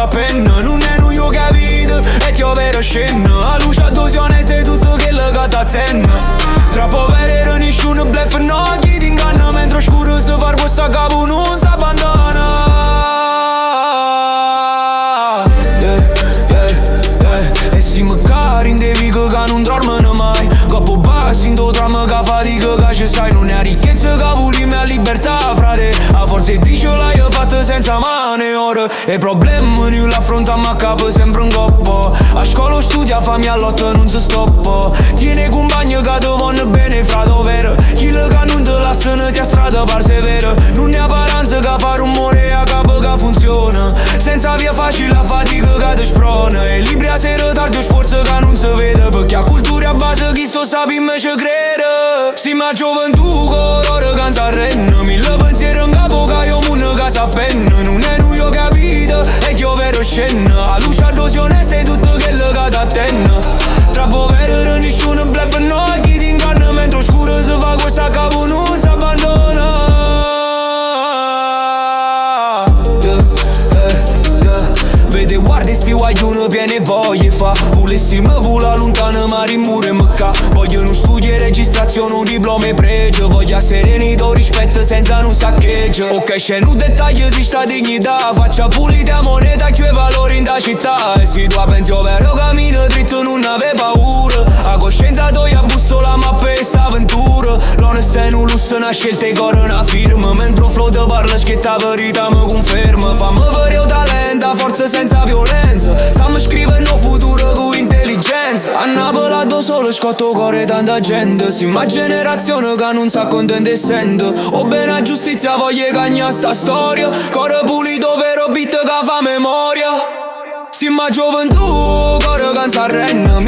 da penna. Non è non io capito, e ti ho vero scena. A luce a due oneste tutto che legato a tenna. Troppo vero nessuno blef, no, chi ti inganna. Mentre scuro se far questo a capo non si abbandona. E si mi cari in devi che non dormono mai. Coppo bassi in do dramma che fatica che ci sai. Non è ricchezza che voli mia libertà, frate. A forza dice l'hai fatta senza mani ora. E problemi non l'affrontiamo a capo sempre un coppo. A scuola studia fammi a lotta non si stoppa. Tiene compagni che ti vanno bene frato vero. Chi le che non te lasciano sia strada persevera. Non è apparenza che fa rumore a capo che funziona. Senza via facile la fatica che ti sprona. E libri a sera tardi sforzo che non si vede. Perché a cultura a base chi sto sapi me ci crede. Si ma gioventù con ora che non si arrenna. Mille pensieri in capo che io munno che sa penna. Non è noi ho capito e che ho vero scena. A luce a dose oneste tutto che legato a tenna. Troppo vero nessuno blef, no, chi ti inganna. Mentre oscuro si fa questa capo non si abbandona. Vede guarda sti guaglioni piene voglie fa. Volessi me vola lontano ma rimure me ca. Voglio non studio e registrazione, un diploma e pregio. Voglio serenità, rispetto senza non saccheggio. Ok c'è un dettaglio si sta dignità. Faccia pulita moneta che valori in da città. E se tu pensi vero cammino dritto non ave paura. A coscienza toglie a bussola ma per sta avventura. L'onestà è un lusso, una scelta e cuore una firma. Mentre flow te parla schietta verità mi conferma. Fammi vedere un talento, forza senza violenza. Stiamo scrivendo futuro con intelligenza. A Napoli do solo scotto cuore tanta gente. Si ma generazione che non sa contento essendo. O bene a giustizia voglia cagna sta storia. Cuore pulito vero beat che fa memoria. Si ma gioventù cuore che non si arrenna.